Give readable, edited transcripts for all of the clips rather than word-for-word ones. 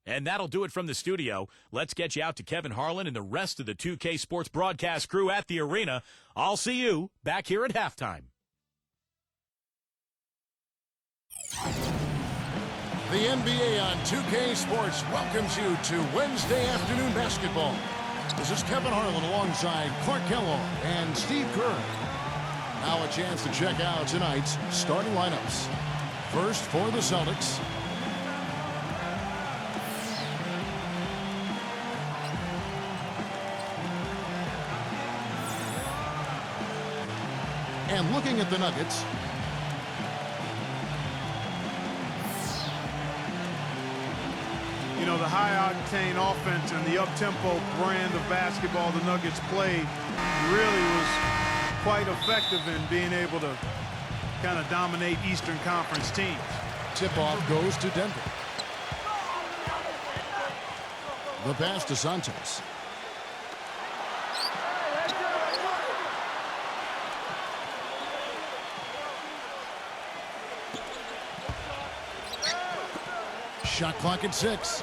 And that'll do it from the studio. Let's get you out to Kevin Harlan and the rest of the 2K Sports broadcast crew at the arena. I'll see you back here at halftime. The NBA on 2K Sports welcomes you to Wednesday afternoon basketball. This is Kevin Harlan alongside Clark Kellogg and Steve Kerr. Now a chance to check out tonight's starting lineups. First for the Celtics. And looking at the Nuggets. You know, the high-octane offense and the up-tempo brand of basketball the Nuggets played really was quite effective in being able to kind of dominate Eastern Conference teams. Tip-off goes to Denver. The pass to Santos. Shot clock at 6.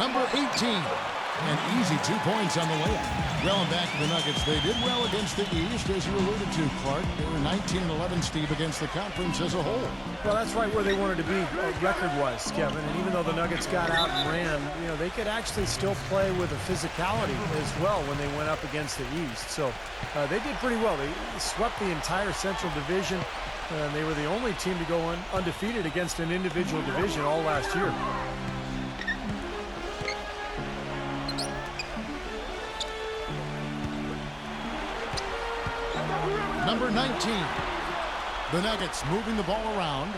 Number 18. And easy 2 points on the layup. Well, and back to the Nuggets. They did well against the East, as you alluded to, Clark. They were 19-11, Steve, against the conference as a whole. Well, that's right where they wanted to be record-wise, Kevin. And even though the Nuggets got out and ran, you know, they could actually still play with a physicality as well when they went up against the East. So they did pretty well. They swept the entire Central Division. And they were the only team to go undefeated against an individual division all last year. Number 19. The Nuggets moving the ball around.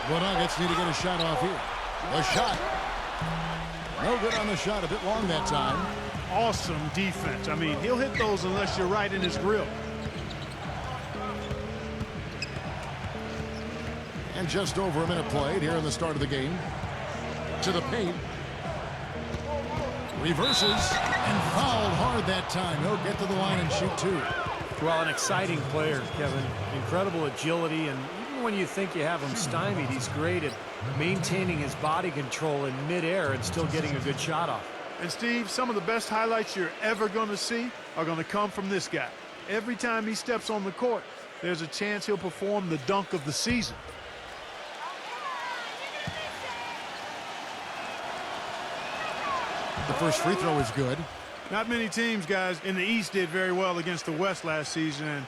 The Nuggets need to get a shot off here. A shot. No good on the shot. A bit long that time. Awesome defense. I mean, he'll hit those unless you're right in his grill. And just over a minute played here in the start of the game. To the paint. Reverses and fouled hard that time. He'll get to the line and shoot 2. Well, an exciting player, Kevin. Incredible agility, and even when you think you have him stymied, he's great at maintaining his body control in midair and still getting a good shot off. And Steve, some of the best highlights you're ever going to see are going to come from this guy. Every time he steps on the court, there's a chance he'll perform the dunk of the season. The first free throw is good. Not many teams, guys, in the East did very well against the West last season. And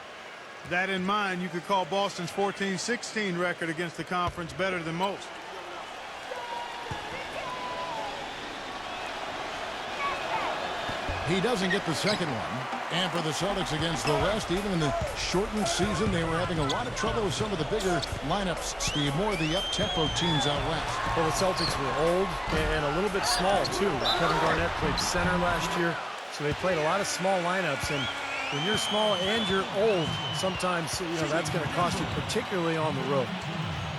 that in mind, you could call Boston's 14-16 record against the conference better than most. He doesn't get the second one. And for the Celtics against the West, even in the shortened season, they were having a lot of trouble with some of the bigger lineups, Steve. More of the up-tempo teams out west. Well, the Celtics were old and a little bit small, too. Kevin Garnett played center last year, so they played a lot of small lineups. And when you're small and you're old, sometimes, you know, that's going to cost you, particularly on the road.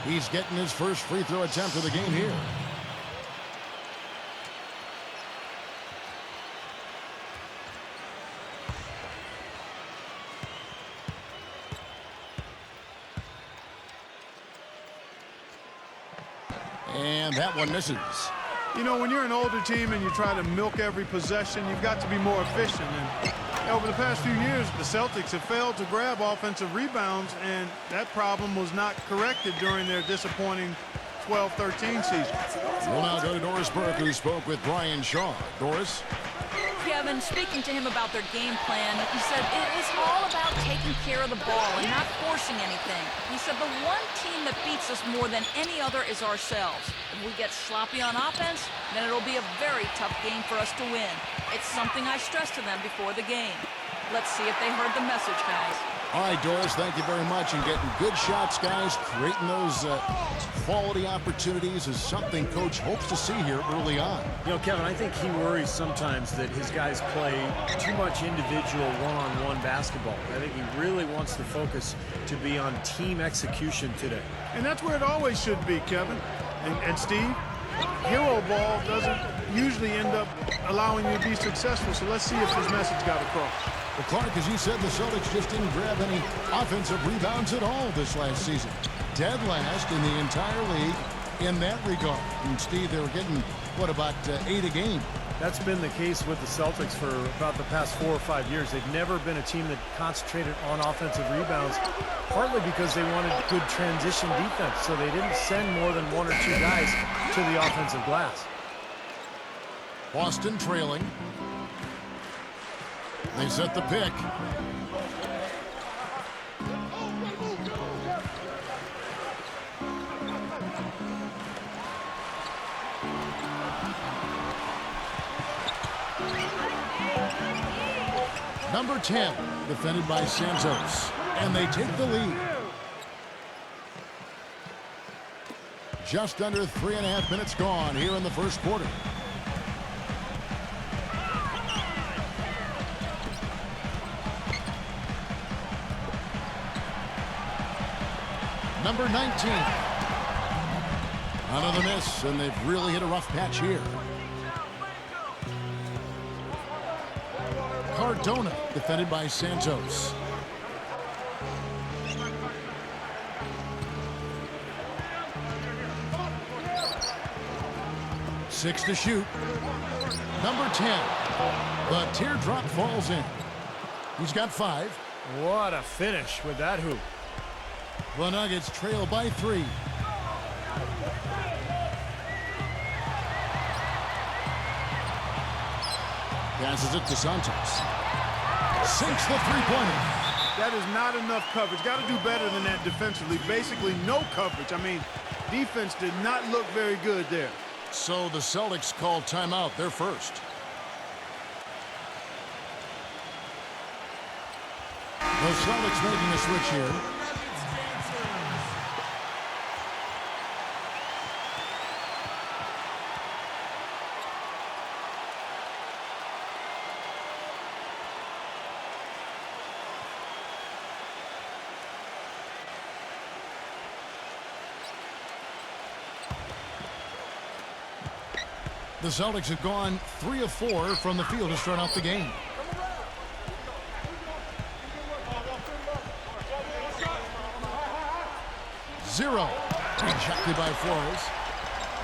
He's getting his first free throw attempt of the game here. And that one misses. You know, when you're an older team and you try to milk every possession, you've got to be more efficient. And over the past few years, the Celtics have failed to grab offensive rebounds, and that problem was not corrected during their disappointing 12-13 season. We'll now go to Doris Burke, who spoke with Brian Shaw. Doris? Kevin, speaking to him about their game plan, he said it is all about taking care of the ball and not forcing anything. He said the one team that beats us more than any other is ourselves. If we get sloppy on offense, then it'll be a very tough game for us to win. It's something I stressed to them before the game. Let's see if they heard the message, guys. All right, Doris, thank you very much. And getting good shots, guys, creating those quality opportunities is something Coach hopes to see here early on. You know, Kevin, I think he worries sometimes that his guys play too much individual one-on-one basketball. I think he really wants the focus to be on team execution today. And that's where it always should be, Kevin. And Steve, hero ball doesn't usually end up allowing you to be successful. So let's see if his message got across. Well, Clark, as you said, the Celtics just didn't grab any offensive rebounds at all this last season. Dead last in the entire league in that regard. And Steve, they were getting, what, about 8 a game? That's been the case with the Celtics for about the past 4 or 5 years. They've never been a team that concentrated on offensive rebounds, partly because they wanted good transition defense, so they didn't send more than 1 or 2 guys to the offensive glass. Boston trailing. They set the pick. Number 10, defended by Santos, and they take the lead. Just under 3.5 minutes gone here in the first quarter. Number 19. Another miss, and they've really hit a rough patch here. Cardona, defended by Santos. Six to shoot. Number 10. The teardrop falls in. He's got 5. What a finish with that hoop. The Nuggets trail by 3. Passes it to Santos. Sinks the three-pointer. That is not enough coverage. Got to do better than that defensively. Basically no coverage. I mean, defense did not look very good there. So the Celtics call timeout, their first. The Celtics making a switch here. The Celtics have gone 3 of 4 from the field to start off the game. Zero. Rejected by Flores.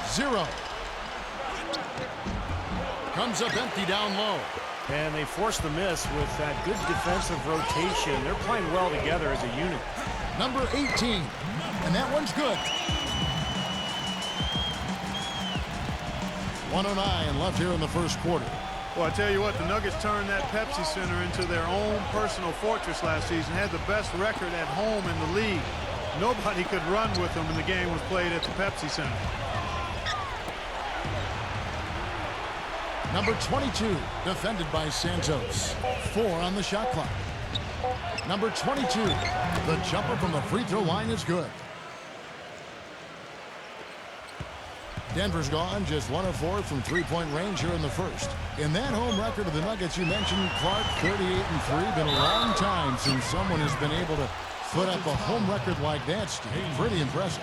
0. Comes up empty down low. And they forced the miss with that good defensive rotation. They're playing well together as a unit. Number 18. And that one's good. 1:09 left here in the first quarter. Well, I tell you what, the Nuggets turned that Pepsi Center into their own personal fortress last season. Had the best record at home in the league. Nobody could run with them when the game was played at the Pepsi Center. Number 22, defended by Santos. 4 on the shot clock. Number 22, the jumper from the free throw line is good. Denver's gone just 1 of 4 from three-point range here in the first. In that home record of the Nuggets, you mentioned Clark, 38-3. Been a long time since someone has been able to put up a home record like that, Steve. Pretty impressive.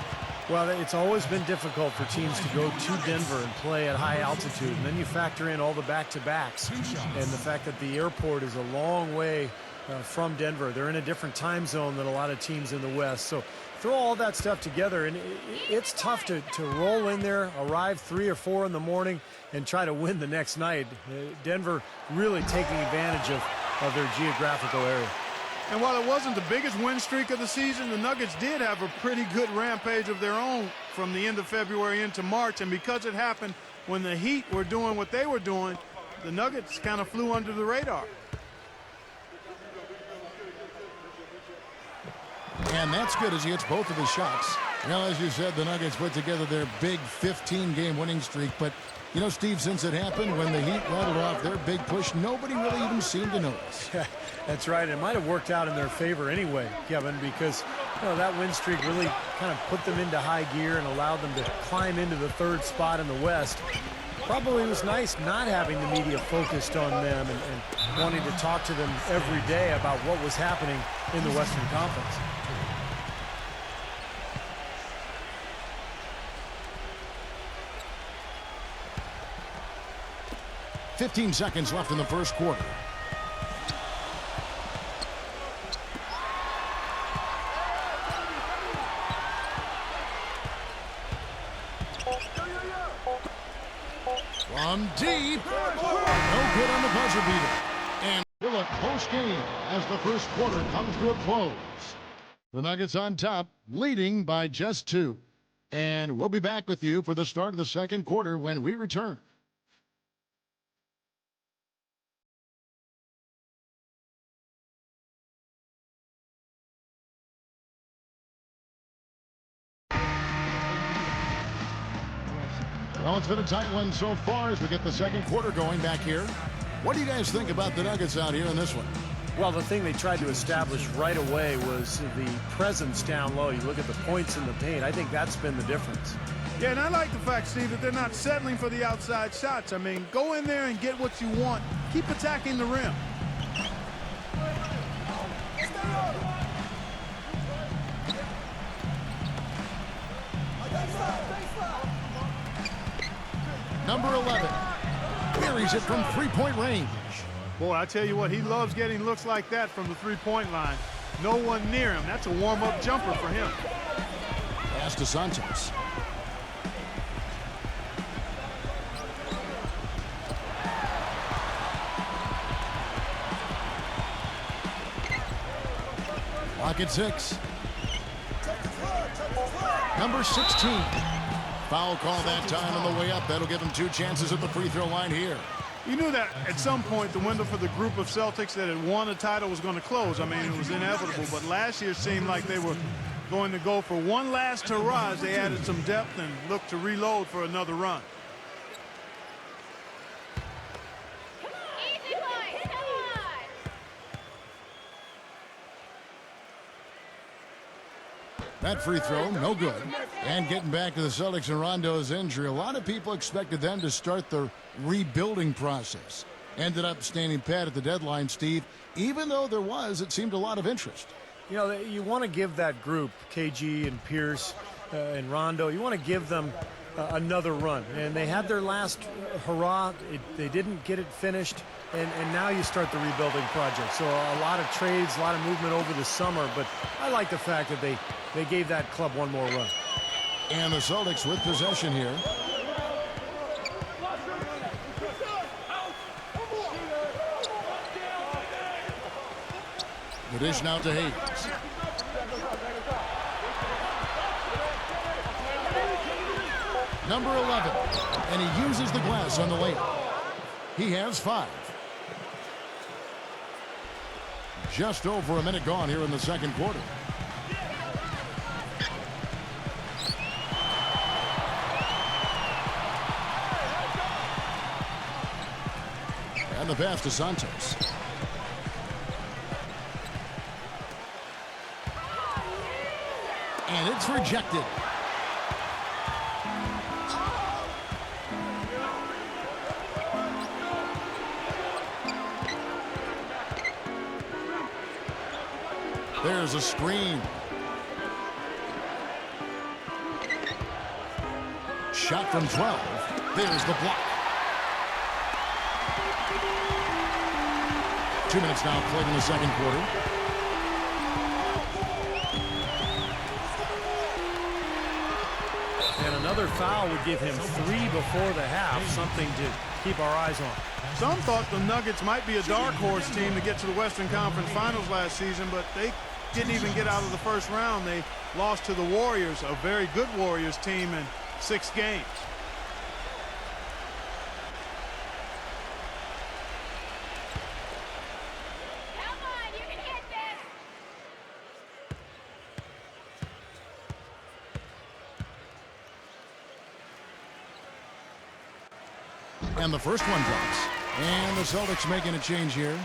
Well, it's always been difficult for teams to go to Denver and play at high altitude. And then you factor in all the back-to-backs and the fact that the airport is a long way from Denver. They're in a different time zone than a lot of teams in the West. So throw all that stuff together, and it's tough to roll in there, arrive 3 or 4 in the morning, and try to win the next night. Denver really taking advantage of their geographical area. And while it wasn't the biggest win streak of the season, the Nuggets did have a pretty good rampage of their own from the end of February into March. And because it happened when the Heat were doing what they were doing, the Nuggets kind of flew under the radar. And that's good as he hits both of his shots. Well, as you said, the Nuggets put together their big 15-game winning streak. But, you know, Steve, since it happened, when the Heat rattled off their big push, nobody really even seemed to notice. Yeah, that's right. It might have worked out in their favor anyway, Kevin, because that win streak really kind of put them into high gear and allowed them to climb into the 3rd spot in the West. Probably was nice not having the media focused on them and wanting to talk to them every day about what was happening in the Western Conference. .15 seconds left in the first quarter. From deep. No good on the buzzer beater. And still a close game as the first quarter comes to a close. The Nuggets on top, leading by just 2. And we'll be back with you for the start of the second quarter when we return. Well, it's been a tight one so far as we get the second quarter going back here. What do you guys think about the Nuggets out here in this one? Well, the thing they tried to establish right away was the presence down low. You look at the points in the paint. I think that's been the difference. Yeah, and I like the fact, Steve, that they're not settling for the outside shots. I mean, go in there and get what you want. Keep attacking the rim. Number 11 buries it from three-point range. Boy, I tell you what, he loves getting looks like that from the three-point line. No one near him. That's a warm-up jumper for him. Pass to Santos. Clock at 6. Number 16. Foul call that time on the way up. That'll give him 2 chances at the free throw line here. You knew that at some point the window for the group of Celtics that had won a title was going to close. I mean, it was inevitable. But last year seemed like they were going to go for one last hurrah as they added some depth and looked to reload for another run. That free throw, no good. And getting back to the Celtics and Rondo's injury, a lot of people expected them to start the rebuilding process. Ended up standing pat at the deadline, Steve, even though there was, it seemed, a lot of interest. You know, you want to give that group, KG and Pierce and Rondo, you want to give them another run. And they had their last hurrah. They didn't get it finished. And now you start the rebuilding project. So a lot of trades, a lot of movement over the summer. But I like the fact that they gave that club one more run. And the Celtics with possession here. The dish now to Hayes. Number 11. And he uses the glass on the layup. He has 5. Just over a minute gone here in the second quarter. And the pass to Santos. And it's rejected. There's a screen. Shot from 12. There's the block. 2 minutes now played in the second quarter. And another foul would give him 3 before the half, something to keep our eyes on. Some thought the Nuggets might be a dark horse team to get to the Western Conference Finals last season, but they didn't even get out of the first round. They lost to the Warriors, a very good Warriors team, in 6 games. Come on, you can hit this. And the first one drops. And the Celtics making a change here.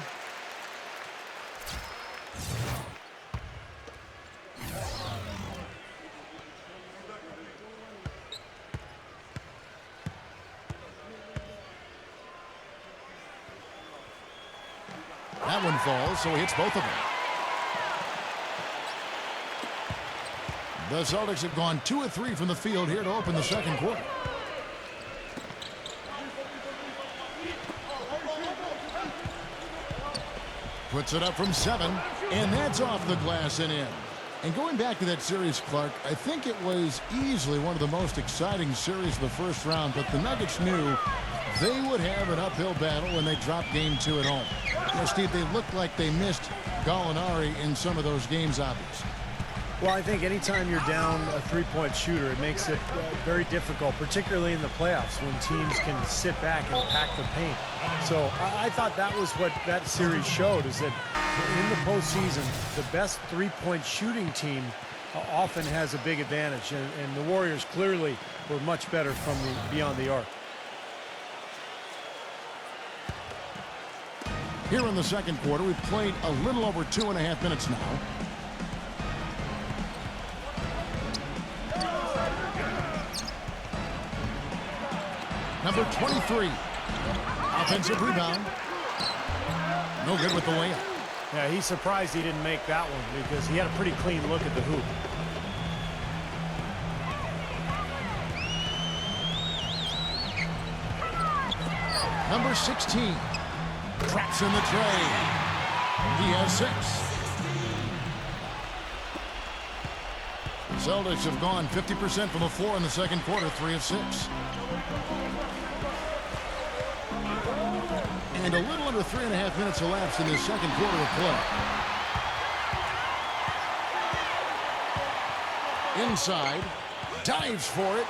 That one falls, so he hits both of them. The Celtics have gone 2 of 3 from the field here to open the second quarter. Puts it up from 7, and that's off the glass and in. And going back to that series, Clark, I think it was easily one of the most exciting series of the first round, but the Nuggets knew They would have an uphill battle when they drop game 2 at home. You know, Steve, they looked like they missed Gallinari in some of those games, obviously. Well, I think anytime you're down a three-point shooter, it makes it very difficult, particularly in the playoffs when teams can sit back and pack the paint. So I thought that was what that series showed, is that in the postseason, the best three-point shooting team often has a big advantage, and the Warriors clearly were much better from beyond the arc. Here in the second quarter, we've played a little over 2.5 minutes now. Number 23. Offensive rebound. No good with the layup. Yeah, he's surprised he didn't make that one because he had a pretty clean look at the hoop. Number 16. Traps in the tray. He has 6. Celtics have gone 50% from the floor in the second quarter, 3 of 6. And a little under 3.5 minutes elapsed in this second quarter of play. Inside. Dives for it.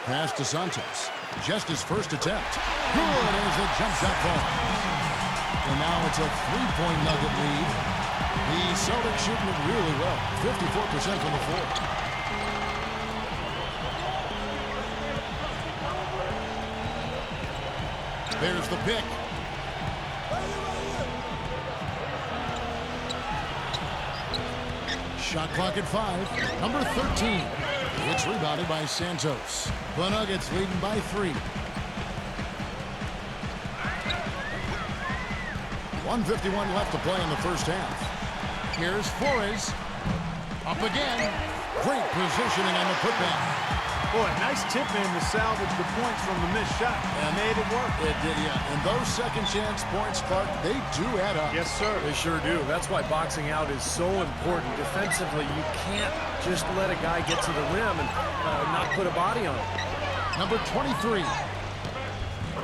Pass to Santos. Just his first attempt. Good as the jump shot falls. And now it's a 3-point Nugget lead. The Celtics shooting it really well. 54% from the floor. There's the pick. Shot clock at 5. Number 13. It's rebounded by Santos. The Nuggets leading by 3. 1:51 left to play in the first half. Here's Flores. Up again. Great positioning on the putback. Boy, nice tip in to salvage the points from the missed shot. And made it work. It did, yeah. And those second chance points, Clark, they do add up. Yes, sir. They sure do. That's why boxing out is so important. Defensively, you can't just let a guy get to the rim and not put a body on him. Number 23.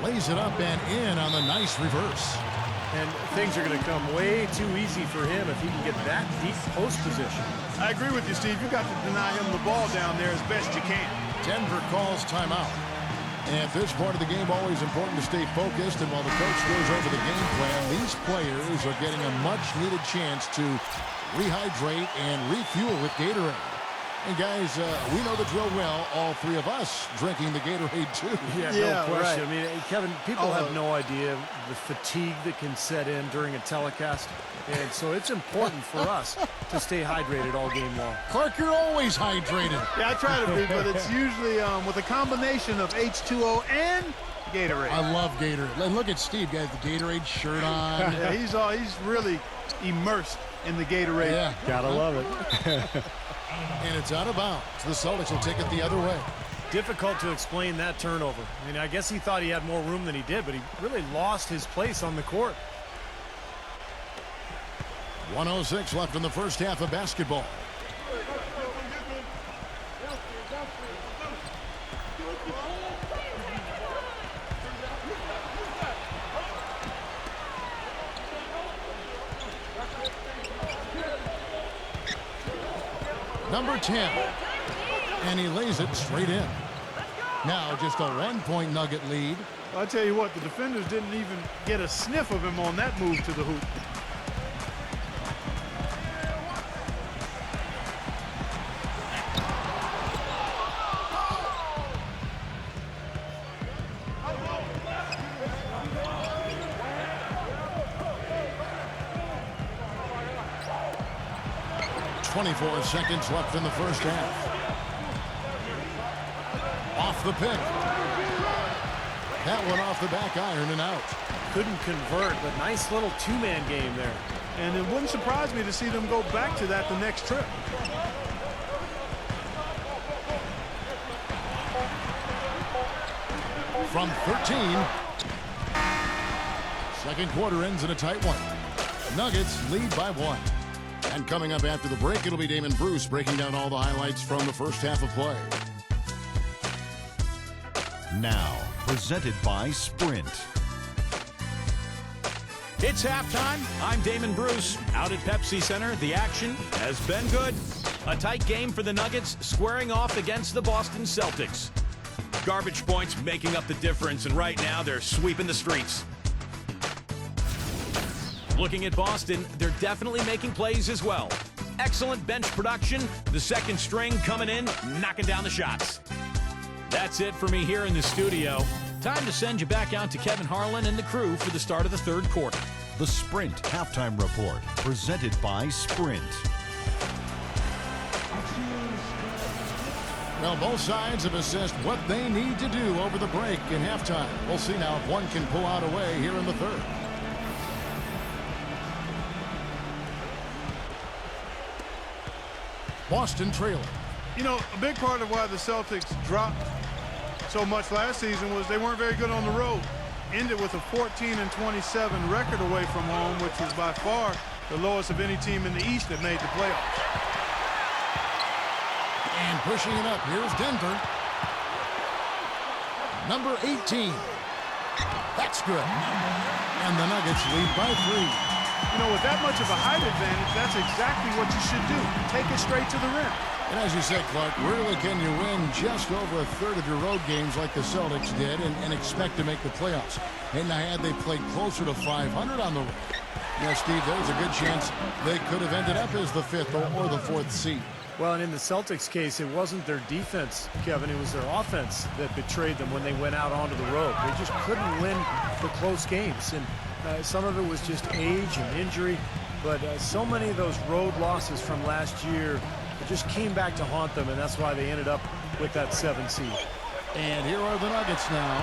Lays it up and in on the nice reverse. And things are going to come way too easy for him if he can get that deep post position. I agree with you, Steve. You got to deny him the ball down there as best you can. Denver calls timeout. And at this point of the game, always important to stay focused. And while the coach goes over the game plan, these players are getting a much-needed chance to rehydrate and refuel with Gatorade. And guys, we know the drill well. All 3 of us drinking the Gatorade too. Yeah, no question. Right. I mean, Kevin, people have no idea the fatigue that can set in during a telecast. And so it's important for us to stay hydrated all game long. Clark, you're always hydrated. Yeah, I try to be, but it's usually with a combination of H2O and Gatorade. I love Gatorade. And look at Steve, guys, the Gatorade shirt on. Yeah, he's really immersed in the Gatorade. Yeah. Gotta love it. And it's out of bounds. The Celtics will take it the other way. Difficult to explain that turnover. I mean, I guess he thought he had more room than he did, but he really lost his place on the court. 1:06 left in the first half of basketball. Number 10. And he lays it straight in. Now just a 1-point Nugget lead. Well, I tell you what, the defenders didn't even get a sniff of him on that move to the hoop. .24 seconds left in the first half. Off the pick. That one off the back iron and out. Couldn't convert, but nice little two-man game there. And it wouldn't surprise me to see them go back to that the next trip. From 13. Second quarter ends in a tight one. Nuggets lead by 1. And coming up after the break, it'll be Damon Bruce breaking down all the highlights from the first half of play. Now, presented by Sprint. It's halftime. I'm Damon Bruce. Out at Pepsi Center, the action has been good. A tight game for the Nuggets, squaring off against the Boston Celtics. Garbage points making up the difference, and right now they're sweeping the streets. Looking at Boston, they're definitely making plays as well. Excellent bench production, the second string coming in, knocking down the shots. That's it for me here in the studio. Time to send you back out to Kevin Harlan and the crew for the start of the third quarter. The Sprint Halftime Report, presented by Sprint. Well, both sides have assessed what they need to do over the break in halftime. We'll see now if one can pull out a way here in the third. Boston trailing. You know, a big part of why the Celtics dropped so much last season was they weren't very good on the road. Ended with a 14-27 record away from home, which was by far the lowest of any team in the East that made the playoffs. And pushing it up, here's Denver. Number 18. That's good. And the Nuggets lead by 3. You know, with that much of a height advantage, that's exactly what you should do. Take it straight to the rim. And as you said, Clark, rarely can you win just over a third of your road games like the Celtics did and expect to make the playoffs. And now had they played closer to 500 on the road, Steve, there's a good chance they could have ended up as the 5th or the 4th seed. Well, and in the Celtics case, it wasn't their defense, Kevin. It was their offense that betrayed them when they went out onto the road. They just couldn't win the close games. And some of it was just age and injury. But so many of those road losses from last year just came back to haunt them, and that's why they ended up with that 7 seed. And here are the Nuggets now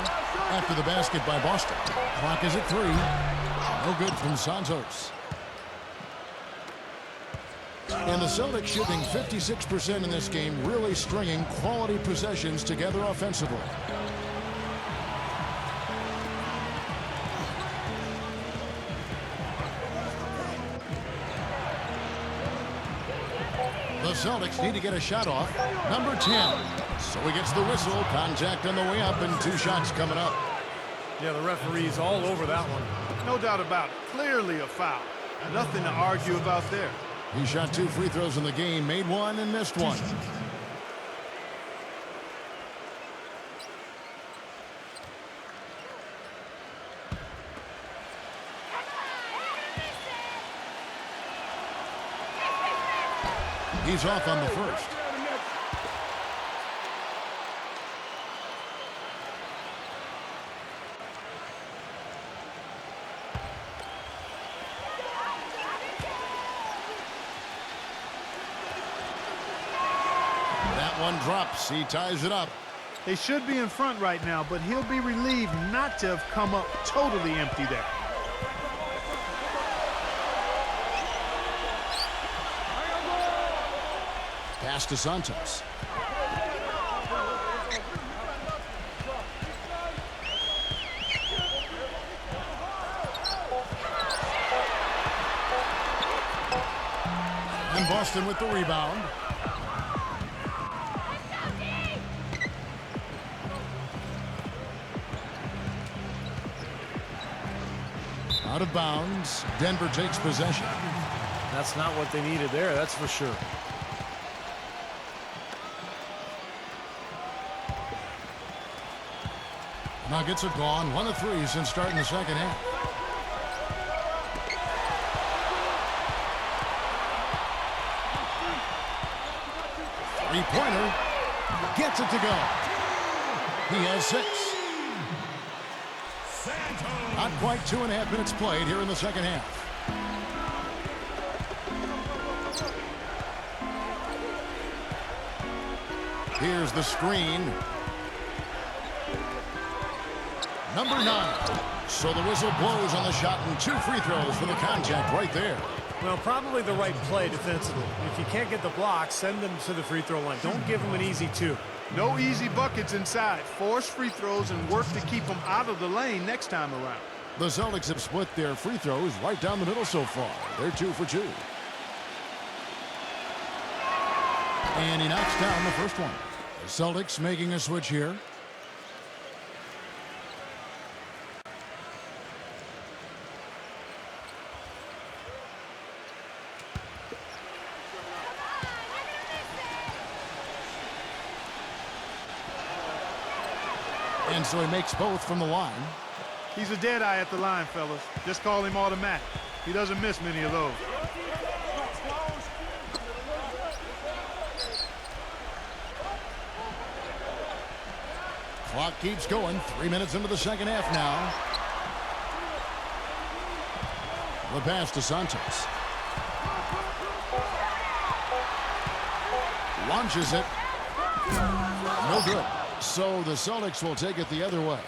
after the basket by Boston. Clock is at 3. No good from Santos. And the Celtics shooting 56% in this game, really stringing quality possessions together offensively. The Celtics need to get a shot off. Number 10. So he gets the whistle. Contact on the way up and 2 shots coming up. Yeah, the referee's all over that one. No doubt about it. Clearly a foul. Nothing to argue about there. He shot 2 free throws in the game, made 1 and missed 1. He's off on the first. That one drops. He ties it up. They should be in front right now, but he'll be relieved not to have come up totally empty there. Pass to Santos. And Boston with the rebound. Out of bounds. Denver takes possession. That's not what they needed there, that's for sure. Nuggets are gone 1 of 3 since starting the second half. Three-pointer. Gets it to go. He has 6. Not quite 2.5 minutes played here in the second half. Here's the screen. Number 9. So the whistle blows on the shot and 2 free throws for the contact right there. Well, probably the right play defensively. If you can't get the block, send them to the free throw line. Don't give them an easy 2. No easy buckets inside. Force free throws and work to keep them out of the lane next time around. The Celtics have split their free throws right down the middle so far. They're 2 for 2. And he knocks down the first one. The Celtics making a switch here. And so he makes both from the line. He's a dead eye at the line, fellas. Just call him automatic. He doesn't miss many of those. Clock keeps going. 3 minutes into the second half now. The pass to Santos. Launches it. No good. So the Celtics will take it the other way.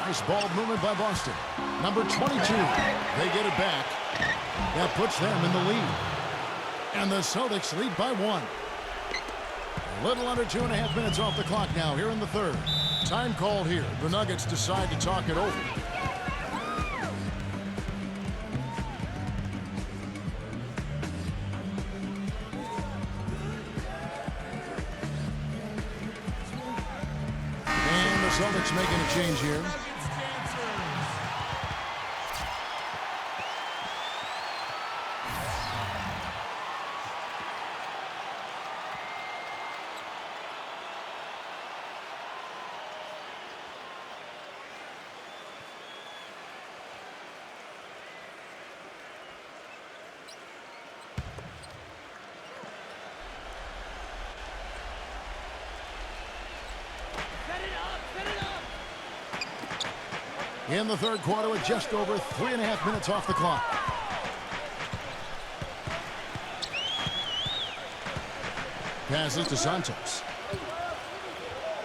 Nice ball movement by Boston. Number 22. They get it back. That puts them in the lead. And the Celtics lead by 1. A little under 2.5 minutes off the clock now here in the third. Time called here. The Nuggets decide to talk it over. And the Celtics making a change here. In the third quarter with just over 3.5 minutes off the clock. Passes to Santos.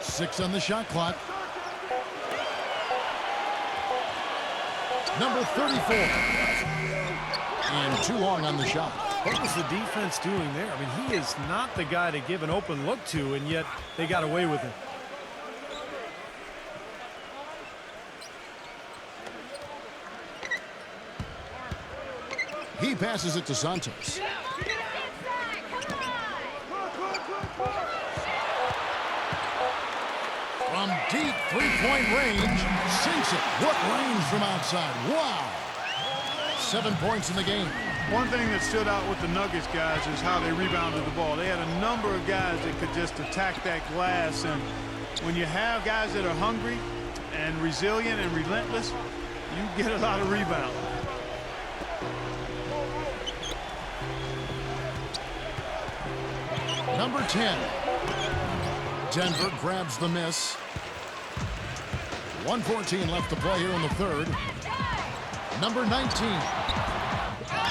6 on the shot clock. Number 34. And too long on the shot. What was the defense doing there? I mean, he is not the guy to give an open look to, and yet they got away with it. He passes it to Santos. From deep three-point range, sinks it. What range from outside? Wow. 7 points in the game. One thing that stood out with the Nuggets guys is how they rebounded the ball. They had a number of guys that could just attack that glass, and when you have guys that are hungry and resilient and relentless, you get a lot of rebounds. Number 10. Denver grabs the miss. 1:14 left to play here in the third. Number 19.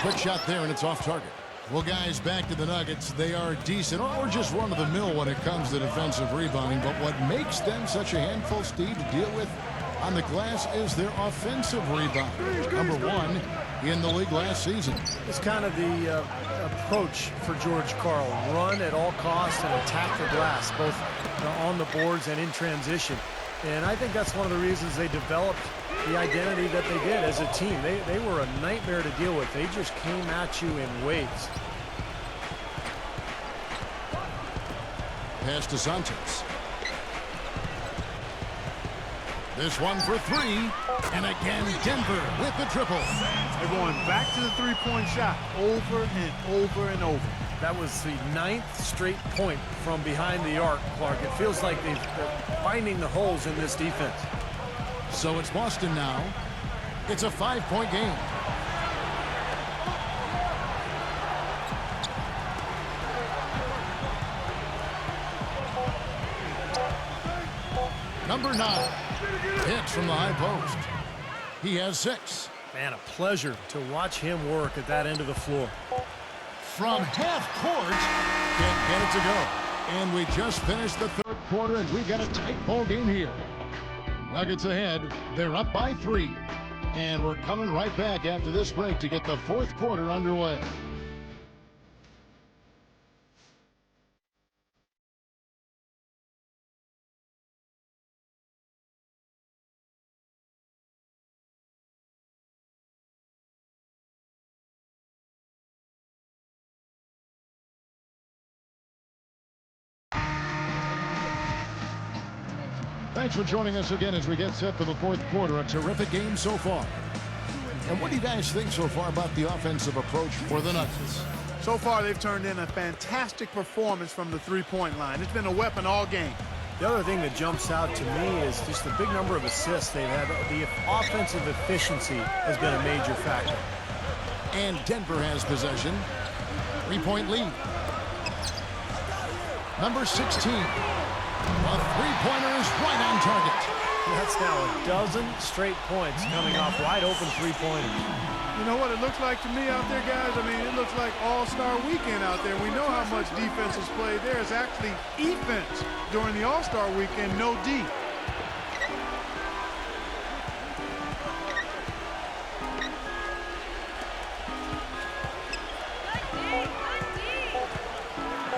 Quick shot there, and it's off target. Well, guys, back to the Nuggets. They are decent or just run-of-the-mill when it comes to defensive rebounding. But what makes them such a handful, Steve, to deal with on the glass is their offensive rebound. Number 1 in the league last season. It's kind of the approach for George Karl. Run at all costs and attack the glass, both on the boards and in transition. And I think that's one of the reasons they developed the identity that they did as a team. They were a nightmare to deal with. They just came at you in waves. Pass to Santos. This one for 3. And again, Denver with the triple. They're going back to the three-point shot over and over and over. That was the 9th straight point from behind the arc, Clark. It feels like they're finding the holes in this defense. So it's Boston now. It's a 5-point game. Number 9 hits from the high post. He has 6. Man, a pleasure to watch him work at that end of the floor. From half court, can't get it to go. And we just finished the third quarter, and we got a tight ball game here. Nuggets ahead. They're up by 3. And we're coming right back after this break to get the fourth quarter underway. Thanks for joining us again as we get set for the fourth quarter. A terrific game so far. And what do you guys think so far about the offensive approach for the Nuggets? So far, they've turned in a fantastic performance from the three-point line. It's been a weapon all game. The other thing that jumps out to me is just the big number of assists they've had. The offensive efficiency has been a major factor. And Denver has possession. 3-point lead. Number 16. A three-pointer is right on target. That's now a dozen straight points coming off wide open three-pointers. You know what it looks like to me out there, guys? I mean, it looks like All-Star Weekend out there. We know how much defense is played there. It's actually defense during the All-Star Weekend, no D.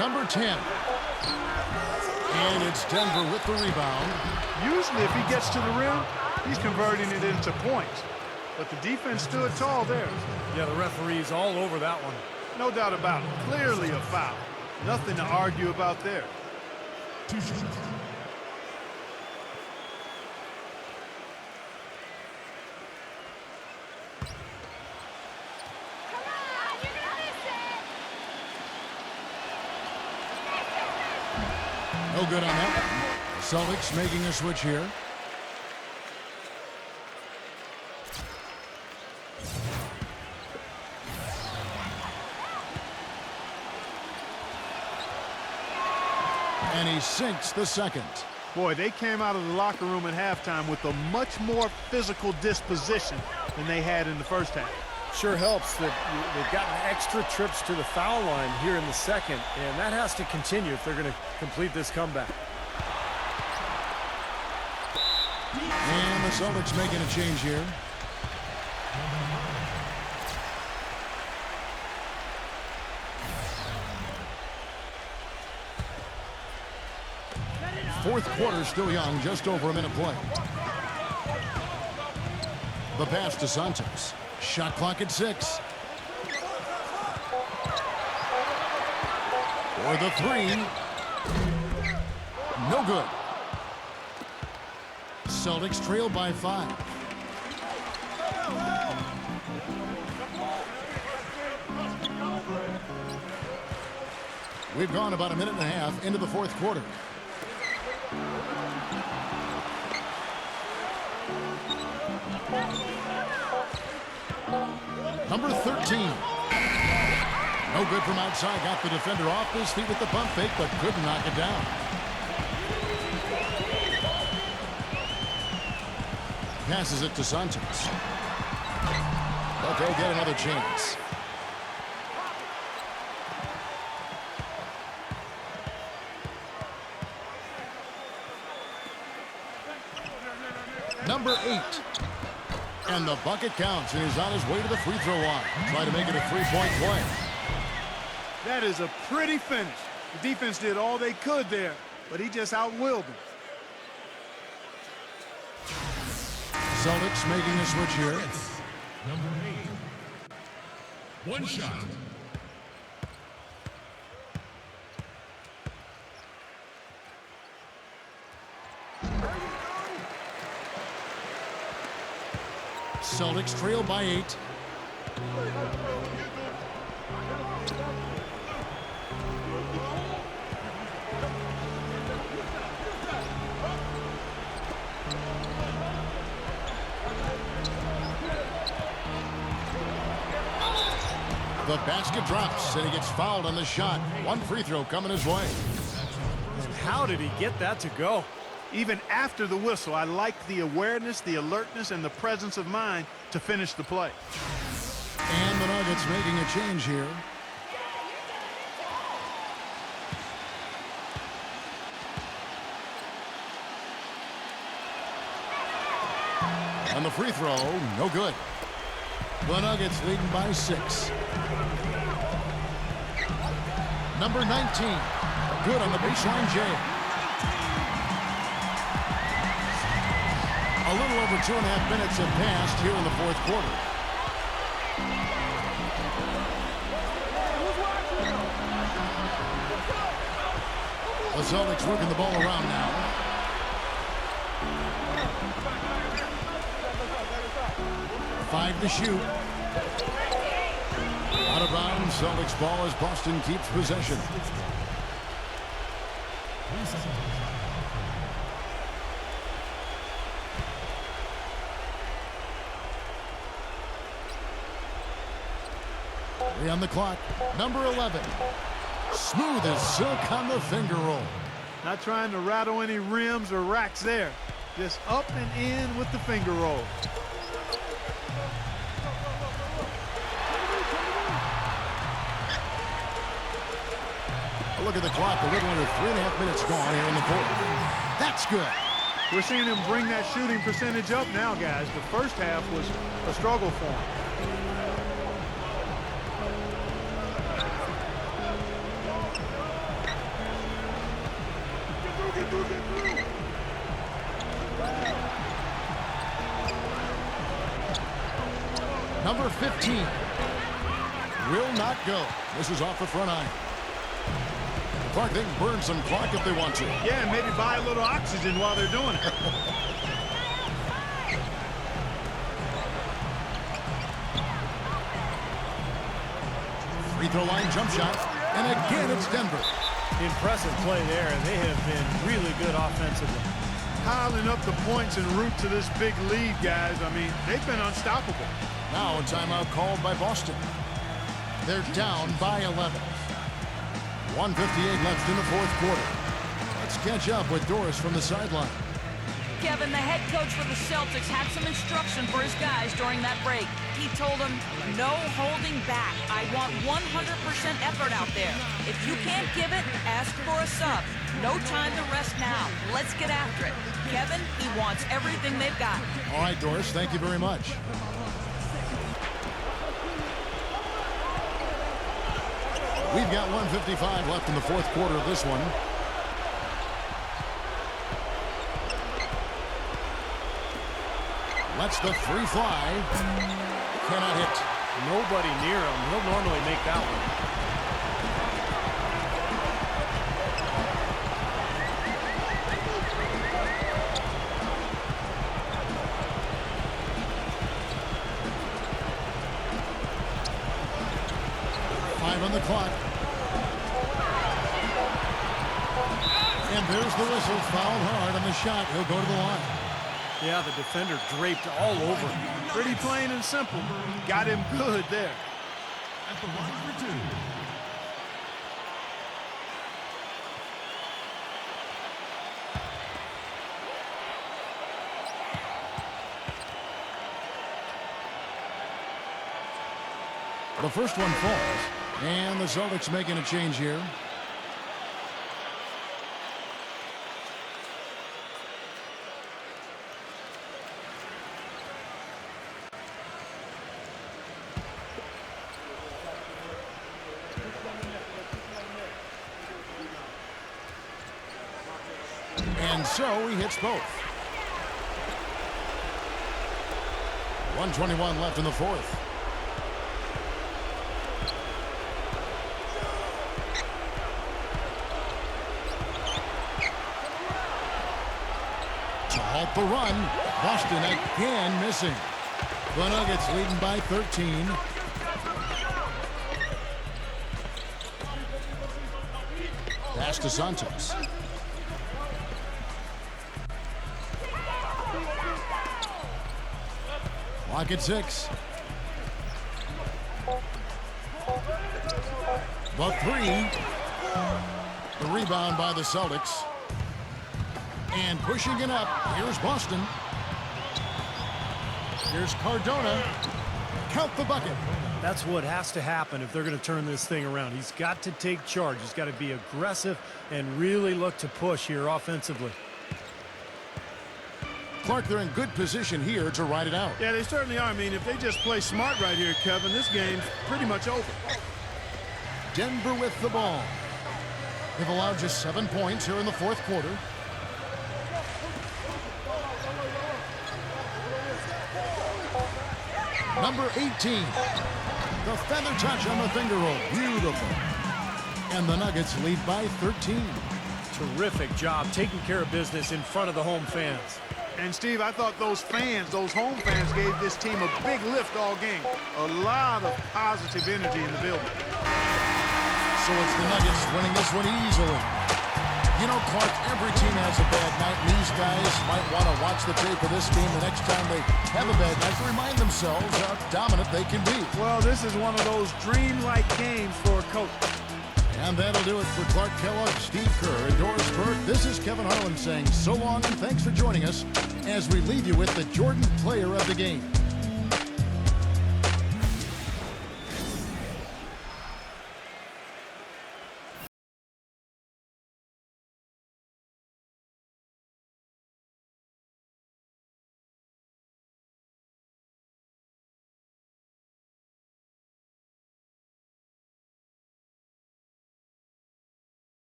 Number 10. And it's Denver with the rebound. Usually, if he gets to the rim, he's converting it into points. But the defense stood tall there. Yeah, the referee's all over that one. No doubt about it. Clearly a foul. Nothing to argue about there. Come on, you can miss it! No good on that. Celtics making a switch here. And he sinks the second. Boy, they came out of the locker room at halftime with a much more physical disposition than they had in the first half. Sure helps that they've gotten extra trips to the foul line here in the second, and that has to continue if they're going to complete this comeback. And the Celtics making a change here. Fourth quarter still young, just over a minute play. The pass to Santos. Shot clock at 6. For the three. No good. Celtics trail by 5. We've gone about a minute and a half into the fourth quarter. Number 13. No good from outside. Got the defender off his feet with the pump fake, but couldn't knock it down. Passes it to Santos. But they'll get another chance. Number 8. And the bucket counts, and he's on his way to the free throw line. Try to make it a three-point play. That is a pretty finish. The defense did all they could there, but he just outwilled them. Celtics making a switch here. Number 8. One shot. Celtics trail by 8. The basket drops, and he gets fouled on the shot. One free throw coming his way. And how did he get that to go? Even after the whistle, I like the awareness, the alertness, and the presence of mind to finish the play. And the Nuggets making a change here. And the free throw, no good. The Nuggets leading by 6. Number 19, good on the baseline jam. A little over 2.5 minutes have passed here in the fourth quarter. The Celtics working the ball around now. 5 to shoot. Out of bounds. Celtics ball as Boston keeps possession. On the clock, number 11. Smooth as silk on the finger roll. Not trying to rattle any rims or racks there. Just up and in with the finger roll. A look at the clock, a little under 3.5 minutes gone here in the fourth. That's good. We're seeing him bring that shooting percentage up now, guys. The first half was a struggle for him. Number 15 will not go. This is off the front iron. Clark, they can burn some clock if they want to. Yeah, and maybe buy a little oxygen while they're doing it. Free throw line jump shot. And again, it's Denver. Impressive play there. They have been really good offensively. Piling up the points en route to this big lead, guys. I mean, they've been unstoppable. Now a timeout called by Boston. They're down by 11. 1:58 left in the fourth quarter. Let's catch up with Doris from the sideline. Kevin, the head coach for the Celtics had some instruction for his guys during that break. He told them, no holding back. I want 100% effort out there. If you can't give it, ask for a sub. No time to rest now. Let's get after it. Kevin, he wants everything they've got. All right, Doris, thank you very much. We've got 1:55 left in the fourth quarter of this one. Lets the three fly. Cannot hit. Nobody near him. He'll normally make that one. On the clock. And there's the whistle. Fouled hard on the shot. He'll go to the line. Yeah, the defender draped all over him. Pretty plain and simple. Got him good there. At the line for two. The first one falls. And the Celtics making a change here. And so he hits both. 1:21 left in the fourth. Halt the run. Boston again missing. The Nuggets leading by 13. Pass to Santos. Clock at 6. The three. The rebound by the Celtics. And pushing it up, here's Boston. Here's Cardona. Count the bucket. That's what has to happen if they're going to turn this thing around. He's got to take charge. He's got to be aggressive and really look to push here offensively. Clark, they're in good position here to ride it out. Yeah, they certainly are. I mean, if they just play smart right here, Kevin, this game's pretty much over. Denver with the ball. They've allowed just 7 points here in the fourth quarter. Number 18. The feather touch on the finger roll. Beautiful. And the Nuggets lead by 13. Terrific job taking care of business in front of the home fans. And, Steve, I thought those fans, those home fans, gave this team a big lift all game. A lot of positive energy in the building. So it's the Nuggets winning this one easily. You know, Clark, every team has a bad night, and these guys might want to watch the tape of this game the next time they have a bad night to remind themselves how dominant they can be. Well, this is one of those dream-like games for a coach. And that'll do it for Clark Kellogg, Steve Kerr, and Doris Burke. This is Kevin Harlan saying so long and thanks for joining us as we leave you with the Jordan Player of the Game.